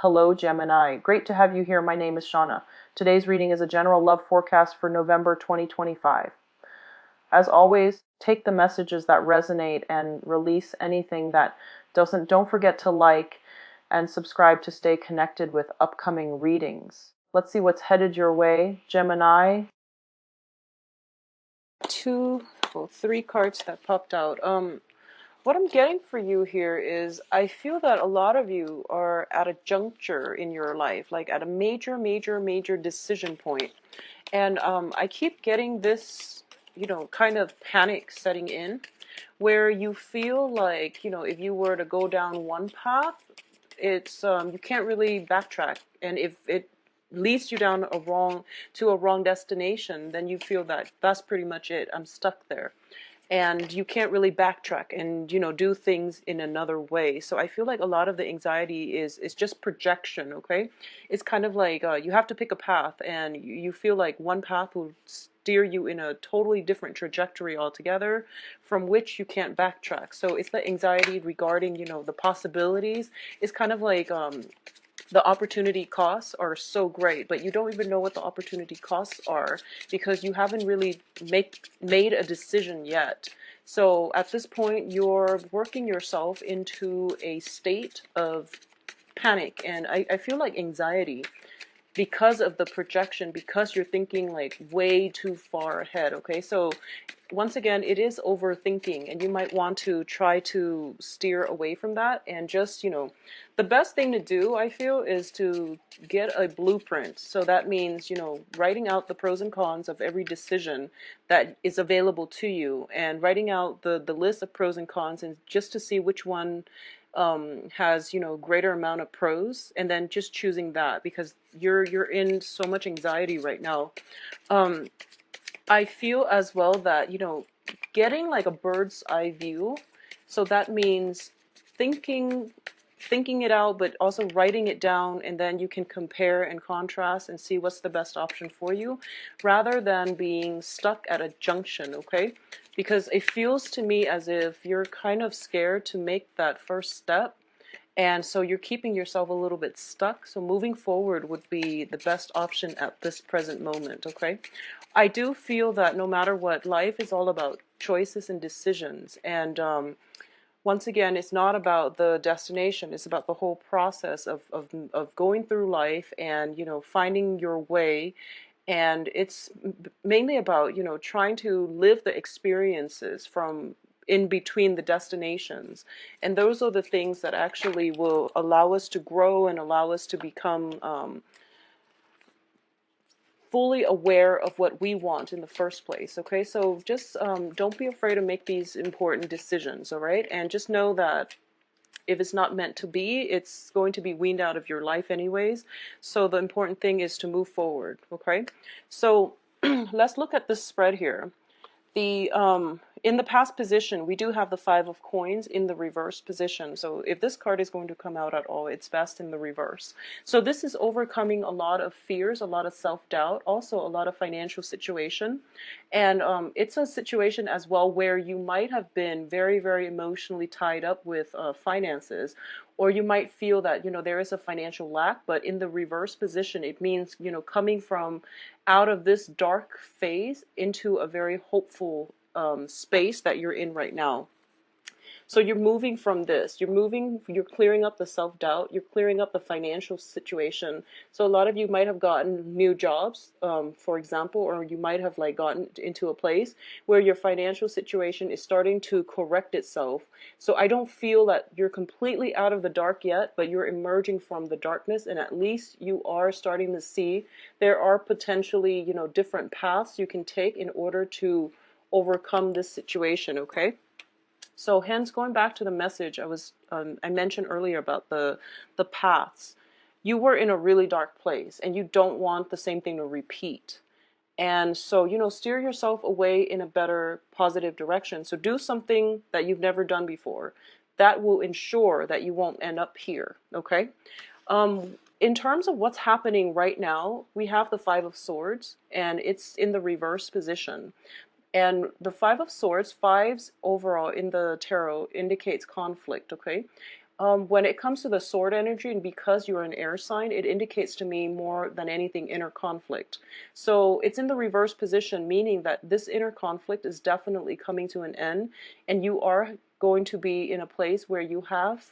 Hello, Gemini. Great to have you here. My name is Shauna. Today's reading is a general love forecast for November 2025. As always, take the messages that resonate and release anything that doesn't. Don't forget to like and subscribe to stay connected with upcoming readings. Let's see what's headed your way, Gemini. Three cards that popped out. What I'm getting for you here is I feel that a lot of you are at a juncture in your life, like at a major decision point. And I keep getting this, kind of panic setting in where you feel like, if you were to go down one path, it's you can't really backtrack. And if it leads you down to a wrong destination, then you feel that that's pretty much it. I'm stuck there, and you can't really backtrack and do things in another way. So I feel like a lot of the anxiety is just projection. Okay, it's kind of like you have to pick a path, and you feel like one path will steer you in a totally different trajectory altogether, from which you can't backtrack. So it's the anxiety regarding the possibilities. It's kind of like the opportunity costs are so great, but you don't even know what the opportunity costs are because you haven't really made a decision yet. So at this point, you're working yourself into a state of panic, and I feel like anxiety because of the projection, because you're thinking like way too far ahead. Okay, so once again, it is overthinking, and you might want to try to steer away from that. And just, the best thing to do, I feel, is to get a blueprint. So that means, writing out the pros and cons of every decision that is available to you, and writing out the list of pros and cons, and just to see which one has greater amount of pros, and then just choosing that, because you're in so much anxiety right now. I feel as well that getting like a bird's eye view, so that means thinking thinking it out, but also writing it down, and then you can compare and contrast and see what's the best option for you, rather than being stuck at a junction. Okay, because it feels to me as if you're kind of scared to make that first step, and so you're keeping yourself a little bit stuck. So moving forward would be the best option at this present moment. Okay, I do feel that no matter what, life is all about choices and decisions. And once again, it's not about the destination. It's about the whole process of going through life and, finding your way. And it's mainly about, trying to live the experiences from in between the destinations. And those are the things that actually will allow us to grow and allow us to become fully aware of what we want in the first place. Okay, so just don't be afraid to make these important decisions. All right, and just know that if it's not meant to be, it's going to be weaned out of your life anyways. So the important thing is to move forward. Okay, so let's look at this spread here. The in the past position, we do have the Five of Coins in the reverse position. So if this card is going to come out at all, it's best in the reverse. So this is overcoming a lot of fears, a lot of self-doubt, also a lot of financial situation. And it's a situation as well where you might have been very emotionally tied up with finances, or you might feel that there is a financial lack. But in the reverse position, it means coming from out of this dark phase into a very hopeful space that you're in right now. So you're moving from this, you're clearing up the self-doubt, you're clearing up the financial situation. So a lot of you might have gotten new jobs, for example, or you might have like gotten into a place where your financial situation is starting to correct itself. So I don't feel that you're completely out of the dark yet, but you're emerging from the darkness, and at least you are starting to see there are potentially, different paths you can take in order to overcome this situation. Okay, so hence, going back to the message I mentioned earlier about the paths, you were in a really dark place, and you don't want the same thing to repeat. And so, steer yourself away in a better, positive direction. So do something that you've never done before. That will ensure that you won't end up here. Okay. In terms of what's happening right now, we have the Five of Swords, and it's in the reverse position. And the Five of Swords, fives overall in the tarot, indicates conflict. Okay, When it comes to the sword energy, and because you're an air sign, it indicates to me more than anything inner conflict. So it's in the reverse position, meaning that this inner conflict is definitely coming to an end, and you are going to be in a place where you have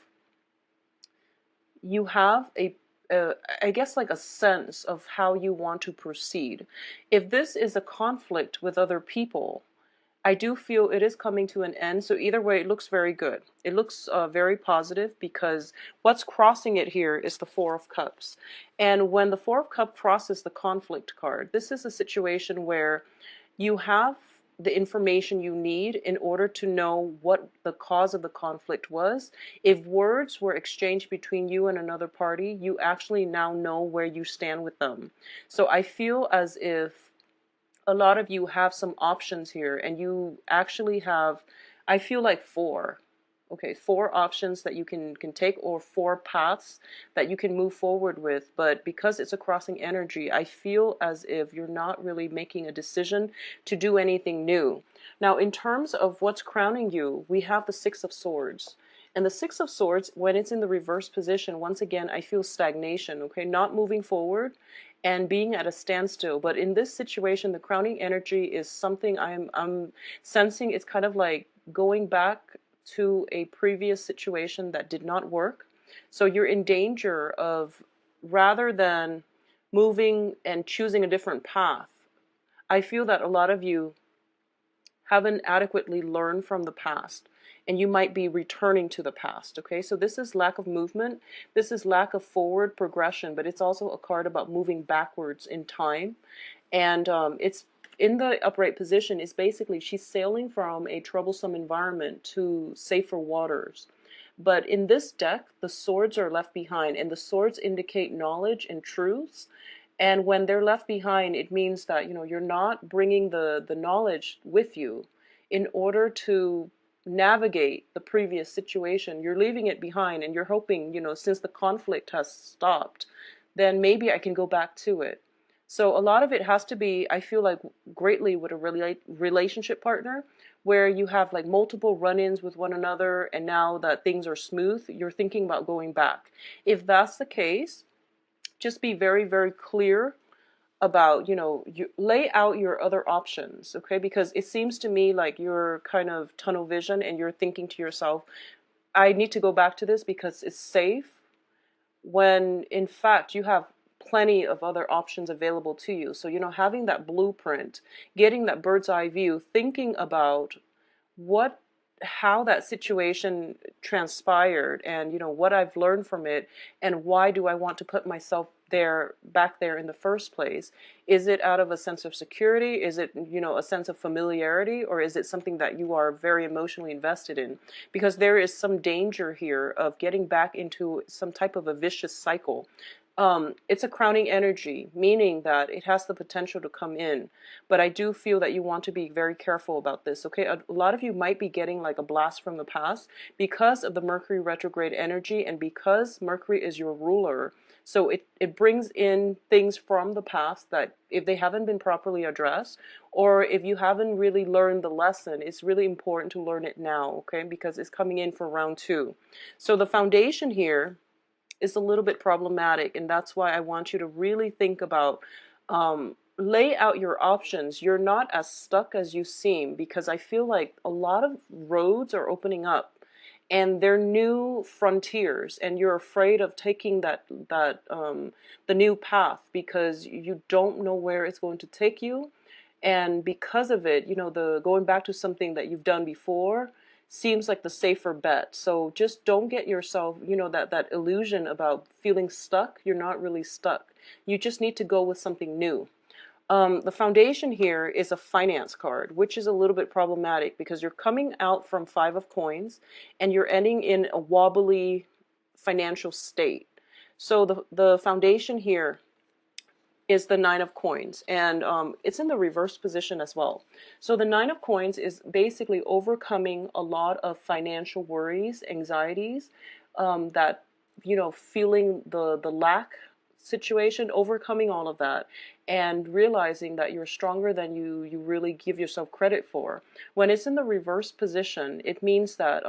I guess like a sense of how you want to proceed. If this is a conflict with other people, I do feel it is coming to an end. So either way, it looks very good. It looks very positive, because what's crossing it here is the Four of Cups. And when the Four of Cups crosses the conflict card, this is a situation where you have the information you need in order to know what the cause of the conflict was. If words were exchanged between you and another party, you actually now know where you stand with them. So I feel as if a lot of you have some options here, and you actually have, I feel like four options that you can take, or four paths that you can move forward with. But because it's a crossing energy, I feel as if you're not really making a decision to do anything new. Now, in terms of what's crowning you, we have the Six of Swords. And the Six of Swords, when it's in the reverse position, once again, I feel stagnation, okay? Not moving forward and being at a standstill. But in this situation, the crowning energy is something I'm sensing. It's kind of like going back to a previous situation that did not work. So you're in danger of, rather than moving and choosing a different path, I feel that a lot of you haven't adequately learned from the past, and you might be returning to the past. Okay, so this is lack of movement, this is lack of forward progression, but it's also a card about moving backwards in time. And it's in the upright position. Is basically she's sailing from a troublesome environment to safer waters. But in this deck, the swords are left behind, and the swords indicate knowledge and truths. And when they're left behind, it means that, you're not bringing the knowledge with you in order to navigate the previous situation. You're leaving it behind, and you're hoping, since the conflict has stopped, then maybe I can go back to it. So a lot of it has to be, I feel like, greatly with a relationship partner, where you have like multiple run-ins with one another, and now that things are smooth, you're thinking about going back. If that's the case, just be very, very clear about, you lay out your other options, okay? Because it seems to me like you're kind of tunnel vision, and you're thinking to yourself, I need to go back to this because it's safe, when in fact you have plenty of other options available to you. So, having that blueprint, getting that bird's eye view, thinking about what how that situation transpired, and what I've learned from it, and why do I want to put myself back there in the first place. Is it out of a sense of security? Is it a sense of familiarity? Or is it something that you are very emotionally invested in? Because there is some danger here of getting back into some type of a vicious cycle. It's a crowning energy, meaning that it has the potential to come in. But I do feel that you want to be very careful about this, okay? A lot of you might be getting like a blast from the past because of the Mercury retrograde energy, and because Mercury is your ruler. So it brings in things from the past that, if they haven't been properly addressed, or if you haven't really learned the lesson, it's really important to learn it now, okay? Because it's coming in for round 2. So the foundation here is a little bit problematic, and that's why I want you to really think about, lay out your options. You're not as stuck as you seem, because I feel like a lot of roads are opening up, and they're new frontiers, and you're afraid of taking the new path, because you don't know where it's going to take you. And because of it, the going back to something that you've done before seems like the safer bet. So just don't get yourself, that illusion about feeling stuck. You're not really stuck. You just need to go with something new. The foundation here is a finance card, which is a little bit problematic, because you're coming out from 5 of coins, and you're ending in a wobbly financial state. So the foundation here is the 9 of coins, and it's in the reverse position as well. So the 9 of coins is basically overcoming a lot of financial worries, anxieties, that, feeling the lack situation, overcoming all of that, and realizing that you're stronger than you really give yourself credit for. When it's in the reverse position, it means that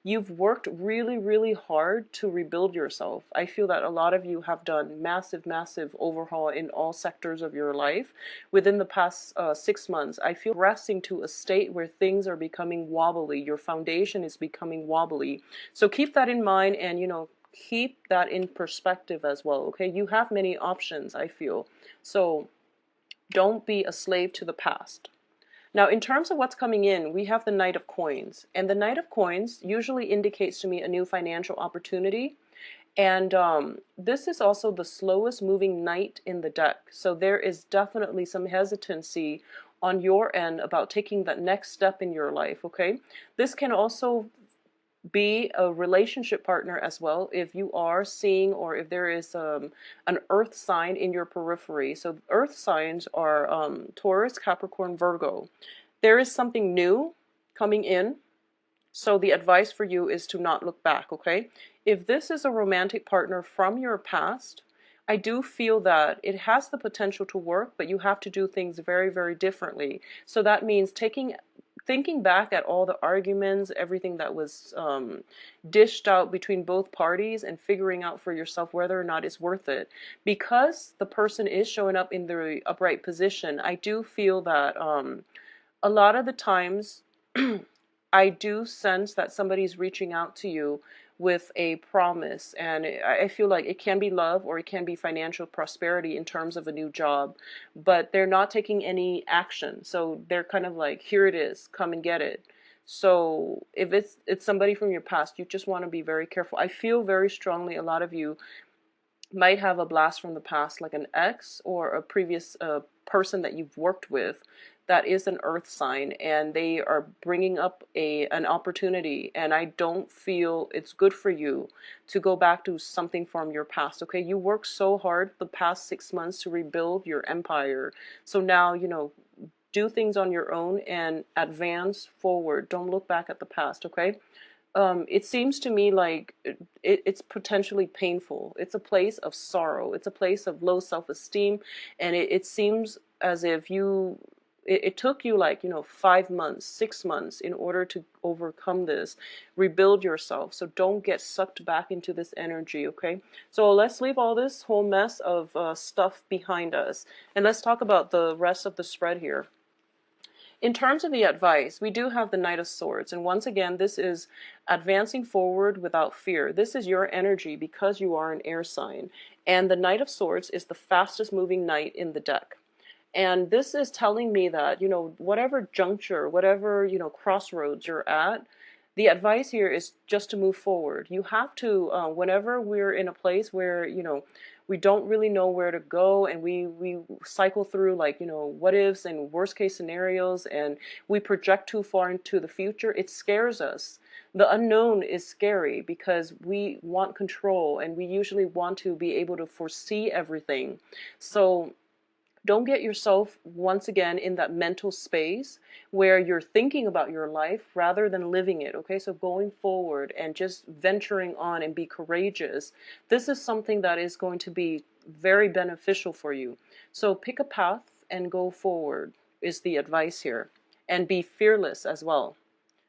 you've worked really, really hard to rebuild yourself. I feel that a lot of you have done massive, massive overhaul in all sectors of your life within the past 6 months. I feel progressing to a state where things are becoming wobbly. Your foundation is becoming wobbly. So keep that in mind, and keep that in perspective as well. Okay, you have many options, I feel. So don't be a slave to the past. Now, in terms of what's coming in, we have the Knight of Coins. And the Knight of Coins usually indicates to me a new financial opportunity. And this is also the slowest moving knight in the deck. So there is definitely some hesitancy on your end about taking that next step in your life, okay? This can also be a relationship partner as well if you are seeing, or if there is an earth sign in your periphery. So earth signs are Taurus, Capricorn, Virgo. There is something new coming in, so the advice for you is to not look back, okay? If this is a romantic partner from your past, I do feel that it has the potential to work, but you have to do things very, very differently. So that means thinking back at all the arguments, everything that was dished out between both parties, and figuring out for yourself whether or not it's worth it. Because the person is showing up in the upright position, I do feel that a lot of the times I do sense that somebody's reaching out to you with a promise, and I feel like it can be love or it can be financial prosperity in terms of a new job, but they're not taking any action. So they're kind of like, here it is, come and get it. So if it's somebody from your past, you just want to be very careful. I feel very strongly a lot of you might have a blast from the past, like an ex or a previous person that you've worked with that is an earth sign, and they are bringing up an opportunity, and I don't feel it's good for you to go back to something from your past. Okay, you worked so hard the past 6 months to rebuild your empire, so now do things on your own and advance forward. Don't look back at the past. Okay, it seems to me like it's potentially painful. It's a place of sorrow. It's a place of low self-esteem. And it seems as if it took you like, 5 months, 6 months in order to overcome this, rebuild yourself. So don't get sucked back into this energy, okay? So let's leave all this whole mess of stuff behind us. And let's talk about the rest of the spread here. In terms of the advice, we do have the Knight of Swords. And once again, this is advancing forward without fear. This is your energy because you are an air sign. And the Knight of Swords is the fastest moving knight in the deck. And this is telling me that, whatever juncture, whatever, crossroads you're at, the advice here is just to move forward. You have to, whenever we're in a place where, we don't really know where to go, and we cycle through like, what ifs and worst case scenarios, and we project too far into the future, it scares us. The unknown is scary because we want control, and we usually want to be able to foresee everything. So don't get yourself once again in that mental space where you're thinking about your life rather than living it. Okay, so going forward and just venturing on and be courageous. This is something that is going to be very beneficial for you. So pick a path and go forward is the advice here. And be fearless as well.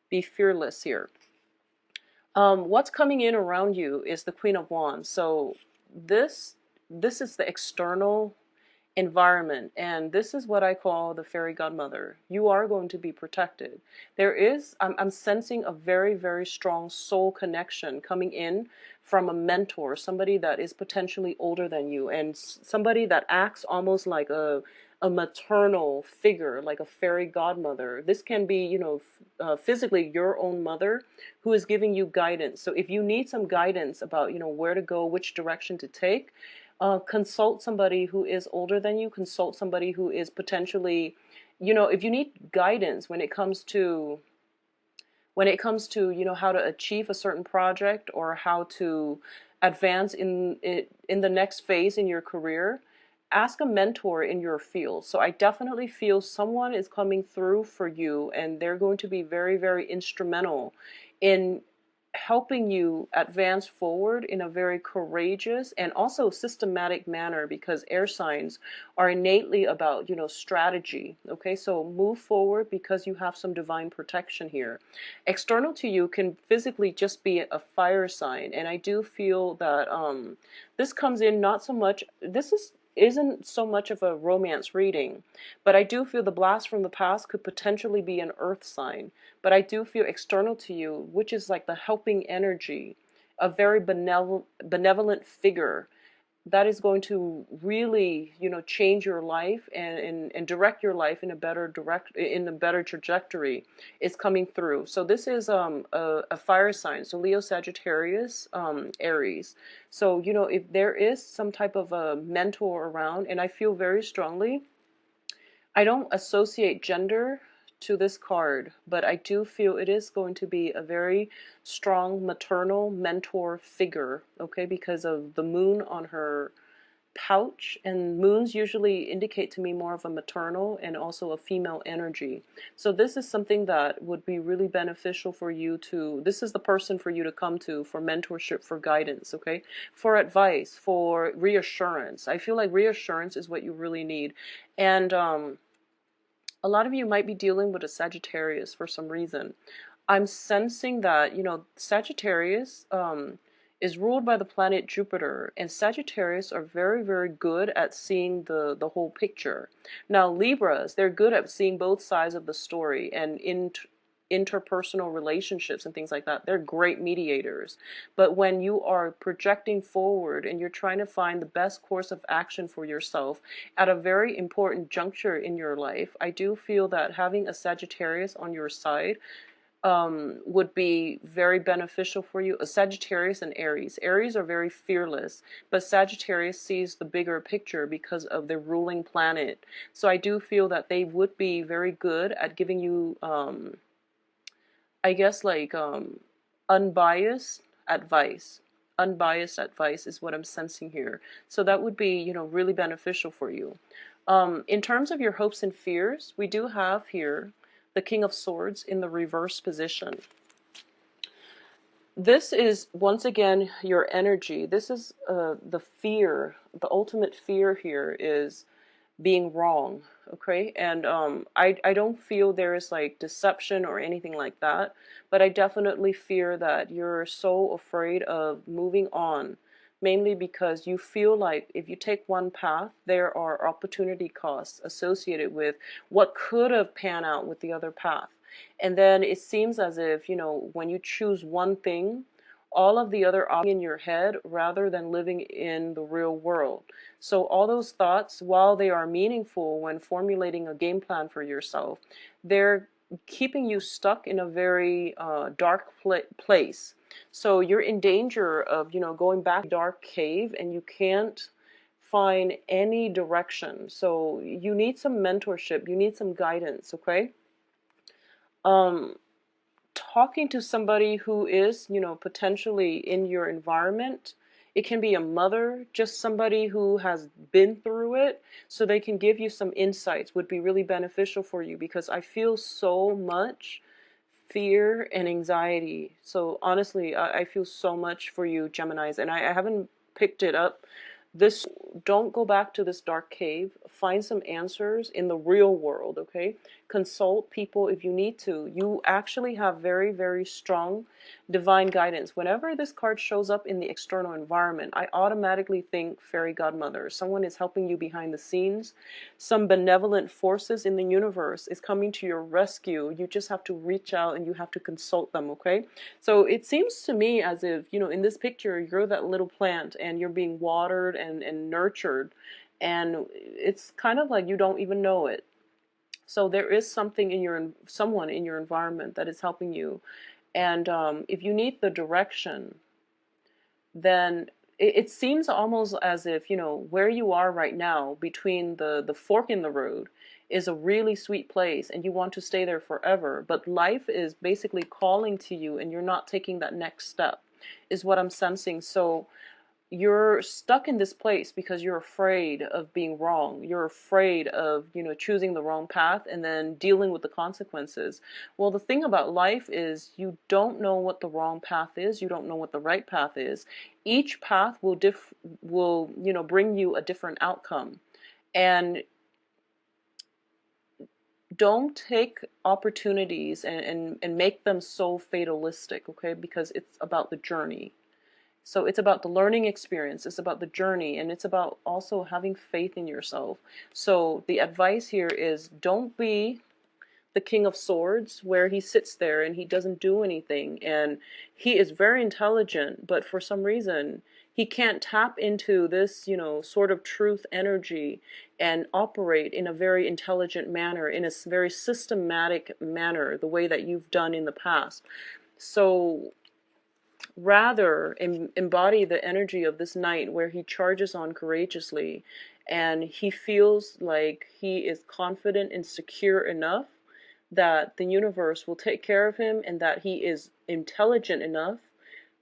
Be fearless here. What's coming in around you is the Queen of Wands. So this is the external environment, and this is what I call the fairy godmother. You are going to be protected. I'm sensing a very, very strong soul connection coming in from a mentor, somebody that is potentially older than you, and somebody that acts almost like a maternal figure, like a fairy godmother. This can be, physically your own mother who is giving you guidance. So if you need some guidance about, where to go, which direction to take, consult somebody who is older than you. Consult somebody who is potentially, if you need guidance when it comes to, how to achieve a certain project, or how to advance in the next phase in your career, ask a mentor in your field. So I definitely feel someone is coming through for you, and they're going to be very, very instrumental in helping you advance forward in a very courageous and also systematic manner, because air signs are innately about, strategy. Okay, so move forward because you have some divine protection here. External to you can physically just be a fire sign, and I do feel that this comes in not so much, this isn't so much of a romance reading, but I do feel the blast from the past could potentially be an earth sign. But I do feel external to you, which is like the helping energy, a very benevolent figure that is going to really, change your life and direct your life in a better trajectory, is coming through. So this is a fire sign, so Leo, Sagittarius, Aries. So if there is some type of a mentor around, and I feel very strongly, I don't associate gender to this card, but I do feel it is going to be a very strong maternal mentor figure, okay, because of the moon on her pouch, and moons usually indicate to me more of a maternal and also a female energy. So this is something that would be really beneficial for you to, this is the person for you to come to for mentorship, for guidance, okay, for advice, for reassurance. I feel like reassurance is what you really need. And a lot of you might be dealing with a Sagittarius for some reason. I'm sensing that, Sagittarius is ruled by the planet Jupiter, and Sagittarius are very, very good at seeing the whole picture. Now, Libras, they're good at seeing both sides of the story, and interpersonal relationships and things like that. They're great mediators. But when you are projecting forward and you're trying to find the best course of action for yourself at a very important juncture in your life, I do feel that having a Sagittarius on your side would be very beneficial for you. A Sagittarius and Aries. Aries are very fearless, but Sagittarius sees the bigger picture because of their ruling planet. So I do feel that they would be very good at giving you I guess like unbiased advice. Unbiased advice is what I'm sensing here. So that would be, really beneficial for you. In terms of your hopes and fears, we do have here the King of Swords in the reverse position. This is, once again, your energy. This is the fear. The ultimate fear here is being wrong, okay? And I don't feel there is like deception or anything like that, but I definitely fear that you're so afraid of moving on, mainly because you feel like if you take one path, there are opportunity costs associated with what could have panned out with the other path. And then it seems as if, when you choose one thing, all of the other options in your head rather than living in the real world. So all those thoughts, while they are meaningful when formulating a game plan for yourself, they're keeping you stuck in a very dark place. So you're in danger of, going back to a dark cave and you can't find any direction. So you need some mentorship, you need some guidance, okay? Talking to somebody who is, potentially in your environment. It can be a mother, just somebody who has been through it, so they can give you some insights, would be really beneficial for you, because I feel so much fear and anxiety. So honestly, I feel so much for you, Geminis, and I haven't picked it up. This, don't go back to this dark cave. Find some answers in the real world, okay? Consult people if you need to. You actually have very, very strong divine guidance. Whenever this card shows up in the external environment, I automatically think fairy godmother. Someone is helping you behind the scenes. Some benevolent forces in the universe is coming to your rescue. You just have to reach out and you have to consult them, okay? So it seems to me as if, in this picture, you're that little plant and you're being watered and nurtured, and it's kind of like you don't even know it. So there is something in someone in your environment that is helping you. And if you need the direction, then it seems almost as if, where you are right now between the fork in the road is a really sweet place and you want to stay there forever. But life is basically calling to you and you're not taking that next step, is what I'm sensing. So you're stuck in this place because you're afraid of being wrong. You're afraid of, choosing the wrong path and then dealing with the consequences. Well, the thing about life is you don't know what the wrong path is. You don't know what the right path is. Each path will, bring you a different outcome. And don't take opportunities and make them so fatalistic, okay? Because it's about the journey. So it's about the learning experience, it's about the journey, and it's about also having faith in yourself. So the advice here is don't be the King of Swords where he sits there and he doesn't do anything. And he is very intelligent, but for some reason he can't tap into this, sort of truth energy and operate in a very intelligent manner, in a very systematic manner, the way that you've done in the past. So rather embody the energy of this knight where he charges on courageously and he feels like he is confident and secure enough that the universe will take care of him and that he is intelligent enough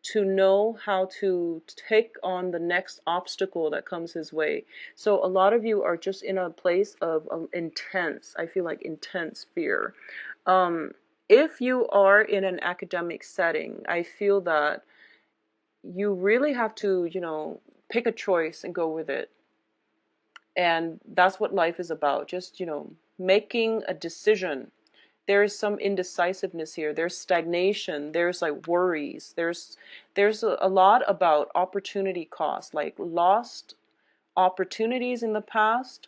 to know how to take on the next obstacle that comes his way. So a lot of you are just in a place of I feel like intense fear. If you are in an academic setting, I feel that you really have to, pick a choice and go with it. And that's what life is about. Just, making a decision. There is some indecisiveness here. There's stagnation. There's like worries. There's a lot about opportunity cost, like lost opportunities in the past,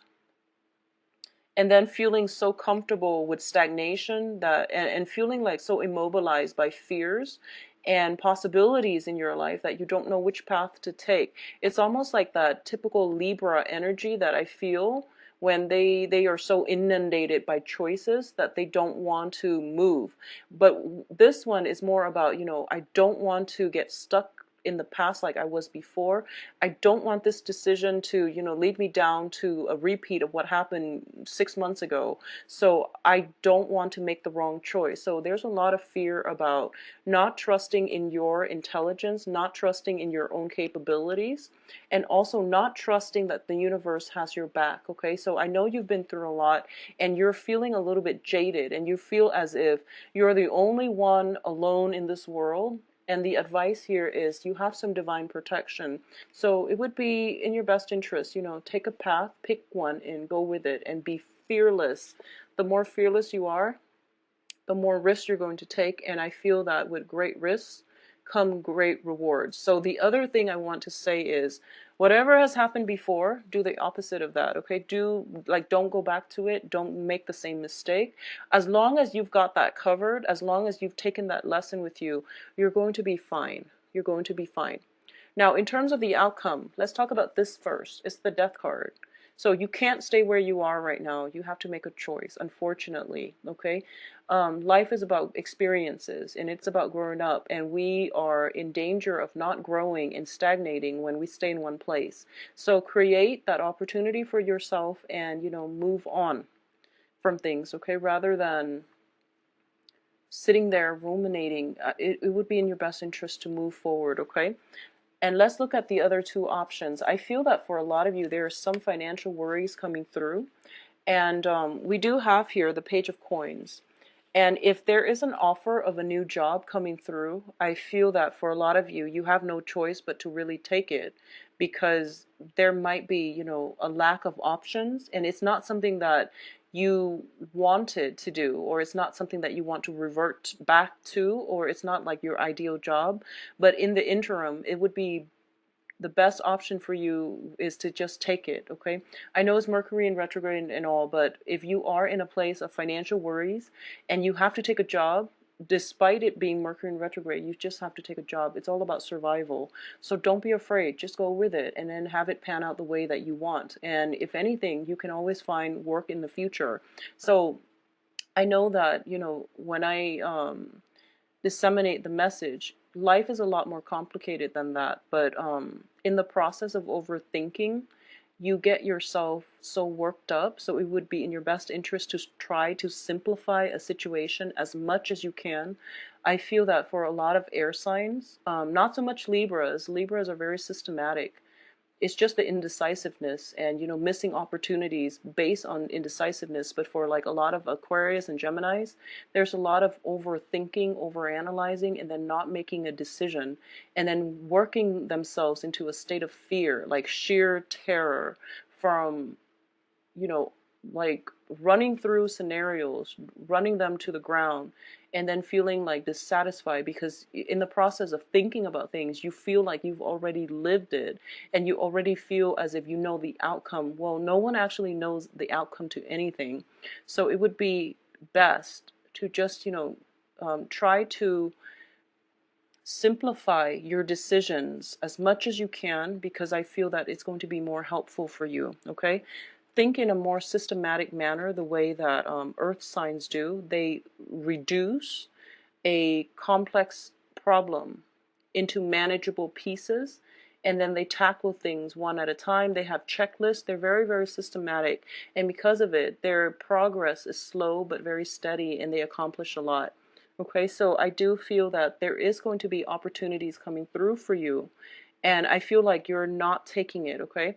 and then feeling so comfortable with stagnation that and feeling like so immobilized by fears and possibilities in your life that you don't know which path to take. It's almost like that typical Libra energy that I feel when they are so inundated by choices that they don't want to move. But this one is more about, I don't want to get stuck in the past like I was before. I don't want this decision to, lead me down to a repeat of what happened 6 months ago. So I don't want to make the wrong choice. So there's a lot of fear about not trusting in your intelligence, not trusting in your own capabilities, and also not trusting that the universe has your back. Okay, so I know you've been through a lot and you're feeling a little bit jaded and you feel as if you're the only one alone in this world. And the advice here is you have some divine protection. So it would be in your best interest, take a path, pick one and go with it and be fearless. The more fearless you are, the more risks you're going to take. And I feel that with great risks come great rewards. So the other thing I want to say is whatever has happened before, do the opposite of that. Okay, don't go back to it. Don't make the same mistake. As long as you've got that covered, as long as you've taken that lesson with you, you're going to be fine. You're going to be fine. Now, in terms of the outcome, let's talk about this first. It's the Death card. So you can't stay where you are right now. You have to make a choice, unfortunately, okay? Life is about experiences, and it's about growing up, and we are in danger of not growing and stagnating when we stay in one place. So create that opportunity for yourself and, move on from things, okay? Rather than sitting there ruminating, it would be in your best interest to move forward, okay? And let's look at the other two options. I feel that for a lot of you, there are some financial worries coming through. And we do have here the Page of Coins. And if there is an offer of a new job coming through, I feel that for a lot of you, you have no choice but to really take it because there might be, a lack of options. And it's not something that you wanted to do, or it's not something that you want to revert back to, or it's not like your ideal job. But in the interim, it would be the best option for you is to just take it, okay? I know it's Mercury in retrograde and all, but if you are in a place of financial worries and you have to take a job, despite it being Mercury in retrograde, you just have to take a job. It's all about survival. So don't be afraid. Just go with it and then have it pan out the way that you want. And if anything, you can always find work in the future. So I know that, when I disseminate the message, life is a lot more complicated than that. But in the process of overthinking, you get yourself so worked up. So it would be in your best interest to try to simplify a situation as much as you can. I feel that for a lot of air signs, not so much Libras. Libras are very systematic. It's just the indecisiveness and, missing opportunities based on indecisiveness. But for like a lot of Aquarius and Geminis, there's a lot of overthinking, overanalyzing, and then not making a decision, and then working themselves into a state of fear, like sheer terror from, you know, like running through scenarios, running them to the ground, and then feeling like dissatisfied because in the process of thinking about things, you feel like you've already lived it and you already feel as if you know the outcome. Well, no one actually knows the outcome to anything. So it would be best to just, try to simplify your decisions as much as you can, because I feel that it's going to be more helpful for you. Okay, think in a more systematic manner, the way that earth signs do. They reduce a complex problem into manageable pieces, and then they tackle things one at a time. They have checklists. They're very, very systematic, and because of it, their progress is slow but very steady, and they accomplish a lot. Okay, so I do feel that there is going to be opportunities coming through for you, and I feel like you're not taking it. Okay,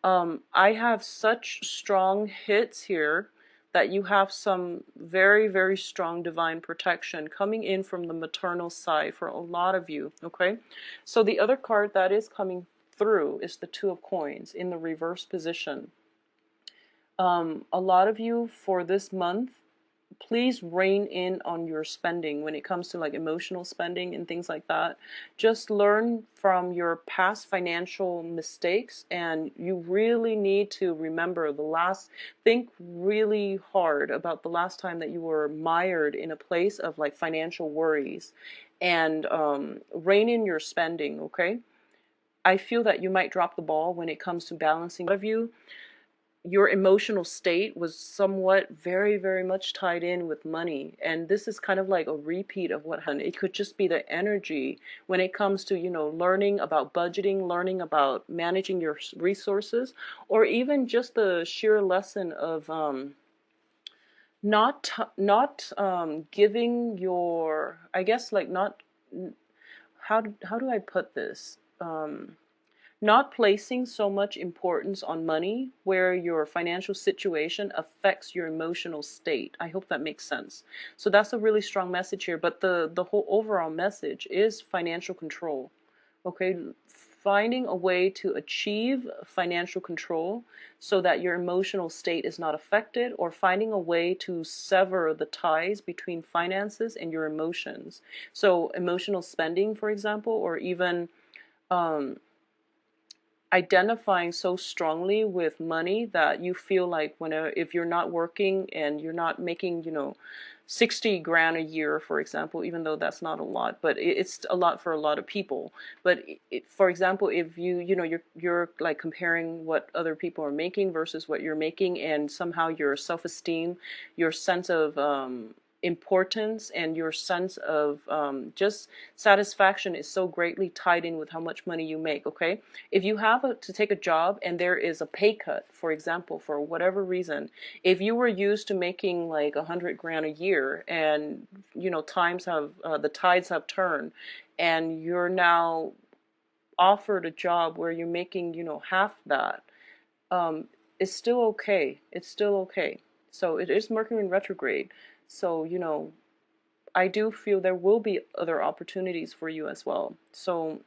I have such strong hits here that you have some very, very strong divine protection coming in from the maternal side for a lot of you. Okay, so the other card that is coming through is the Two of Coins in the reverse position. A lot of you for this month, please rein in on your spending when it comes to like emotional spending and things like that. Just learn from your past financial mistakes, and you really need to remember think really hard about the last time that you were mired in a place of like financial worries, and rein in your spending. Okay, I feel that you might drop the ball when it comes to balancing. A lot of you, your emotional state was somewhat very, very much tied in with money. And this is kind of like a repeat of what happened. It could just be the energy when it comes to, learning about budgeting, learning about managing your resources, or even just the sheer lesson of not giving your, I guess, like not, how do I put this? Not placing so much importance on money where your financial situation affects your emotional state. I hope that makes sense. So that's a really strong message here, but the whole overall message is financial control. Okay, finding a way to achieve financial control so that your emotional state is not affected, or finding a way to sever the ties between finances and your emotions. So emotional spending, for example, or even identifying so strongly with money that you feel like if you're not working and you're not making 60 grand a year, for example, even though that's not a lot, but it's a lot for a lot of people. But for example, if you're like comparing what other people are making versus what you're making, and somehow your self-esteem, your sense of importance, and your sense of just satisfaction is so greatly tied in with how much money you make. Okay, if you have to take a job and there is a pay cut, for example, for whatever reason, if you were used to making like 100 grand a year, and the tides have turned, and you're now offered a job where you're making half that, it's still okay. It's still okay. So it is Mercury in retrograde. So, I do feel there will be other opportunities for you as well. So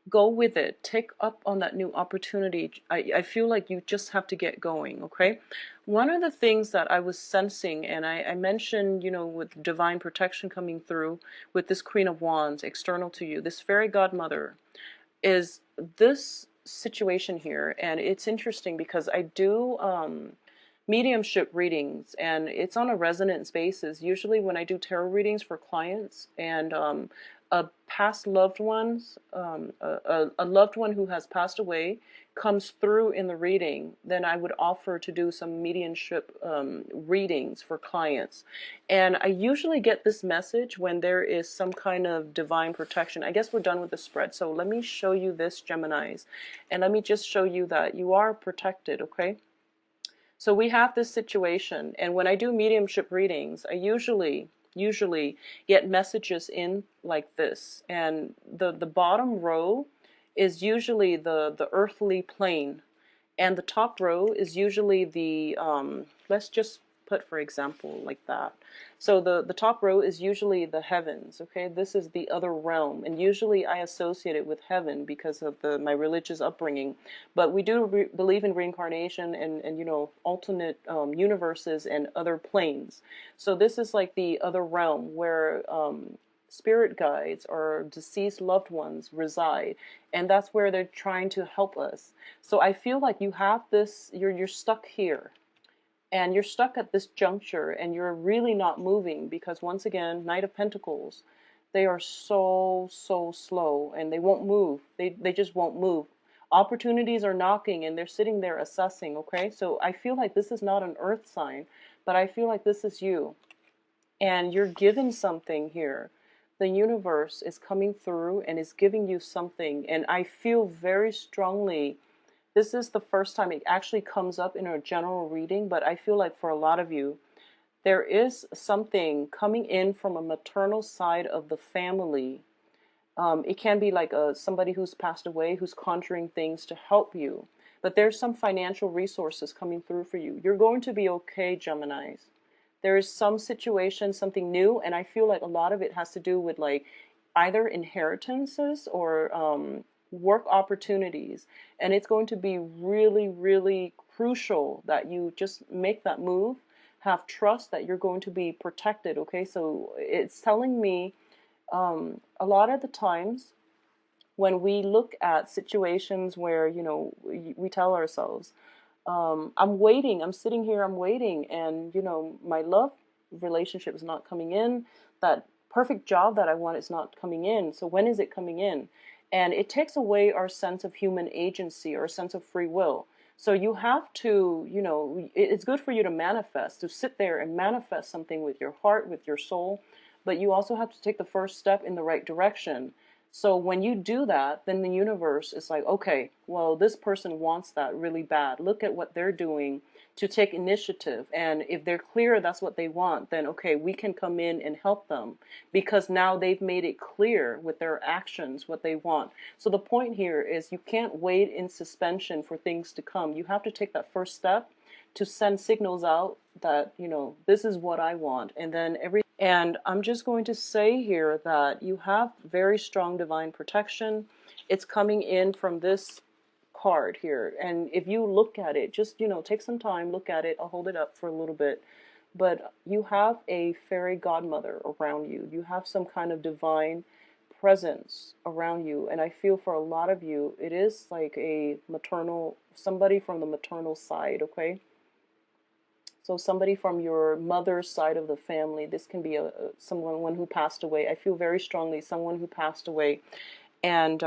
go with it. Take up on that new opportunity. I feel like you just have to get going, okay? One of the things that I was sensing, and I mentioned, with divine protection coming through with this Queen of Wands external to you, this fairy godmother, is this situation here. And it's interesting because I do mediumship readings, and it's on a resonance basis. Usually when I do tarot readings for clients, and a past loved one's a loved one who has passed away comes through in the reading, then I would offer to do some mediumship readings for clients. And I usually get this message when there is some kind of divine protection. I guess we're done with the spread. So let me show you this, Geminis. And let me just show you that you are protected, okay? So we have this situation. And when I do mediumship readings, I usually get messages in like this. And the bottom row is usually the earthly plane, and the top row is usually the let's just put, for example, like that. So the top row is usually the heavens, okay? This is the other realm, and usually I associate it with heaven because of my religious upbringing. But we do believe in reincarnation and you know, alternate universes and other planes. So this is like the other realm where spirit guides or deceased loved ones reside, and that's where they're trying to help us. So I feel like you have this, you're stuck here, and you're stuck at this juncture, and you're really not moving because, once again, Knight of Pentacles, they are so slow, and they won't move. They just won't move. Opportunities are knocking, and they're sitting there assessing, okay? So I feel like this is not an earth sign, but I feel like this is you, and you're given something here. The universe is coming through and is giving you something, and I feel very strongly, this is the first time it actually comes up in a general reading, but I feel like for a lot of you, there is something coming in from a maternal side of the family. It can be like somebody who's passed away, who's conjuring things to help you, but there's some financial resources coming through for you. You're going to be okay, Geminis. There is some situation, something new, and I feel like a lot of it has to do with like either inheritances or work opportunities. And it's going to be really crucial that you just make that move, have trust that you're going to be protected, okay? So it's telling me a lot of the times when we look at situations where, you know, we tell ourselves, I'm waiting, I'm sitting here, I'm waiting, and, you know, my love relationship is not coming in. That perfect job that I want is not coming in. So when is it coming in? And it takes away our sense of human agency, or sense of free will. So you have to, you know, it's good for you to manifest, to sit there and manifest something with your heart, with your soul, but you also have to take the first step in the right direction. So when you do that, then the universe is like, okay, well, this person wants that really bad. Look at what they're doing to take initiative. And if they're clear that's what they want, then okay, we can come in and help them, because now they've made it clear with their actions what they want. So the point here is you can't wait in suspension for things to come. You have to take that first step to send signals out that, you know, this is what I want. And then and I'm just going to say here that you have very strong divine protection. It's coming in from this card here. And if you look at it, just, you know, take some time, look at it. I'll hold it up for a little bit. But you have a fairy godmother around you. You have some kind of divine presence around you. And I feel for a lot of you, it is like a maternal, somebody from the maternal side, okay? So somebody from your mother's side of the family. This can be someone who passed away. I feel very strongly someone who passed away. And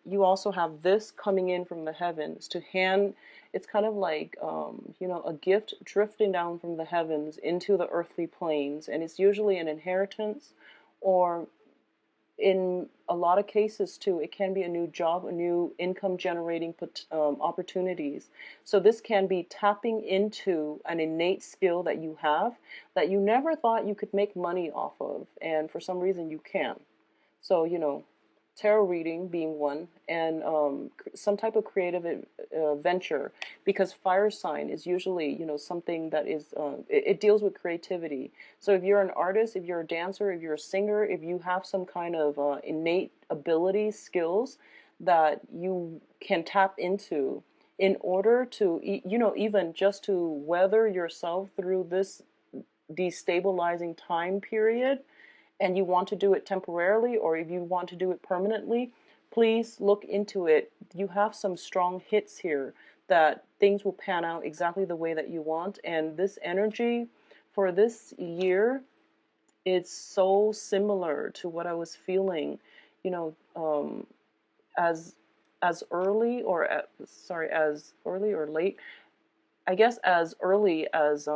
you also have this coming in from the heavens to hand. It's kind of like, you know, a gift drifting down from the heavens into the earthly planes. And it's usually an inheritance, or in a lot of cases too, it can be a new job, a new income generating opportunities. So this can be tapping into an innate skill that you have that you never thought you could make money off of, and for some reason you can. So, you know, tarot reading being one, and some type of creative venture, because fire sign is usually, you know, something that is, it deals with creativity. So if you're an artist, if you're a dancer, if you're a singer, if you have some kind of innate abilities, skills that you can tap into in order to, you know, even just to weather yourself through this destabilizing time period, and you want to do it temporarily, or if you want to do it permanently, please look into it. You have some strong hits here that things will pan out exactly the way that you want. And this energy for this year, it's so similar to what I was feeling, you know, as as early or as early or late, I guess as early as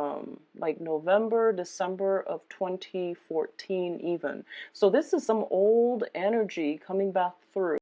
like November, December of 2014 even. So this is some old energy coming back through.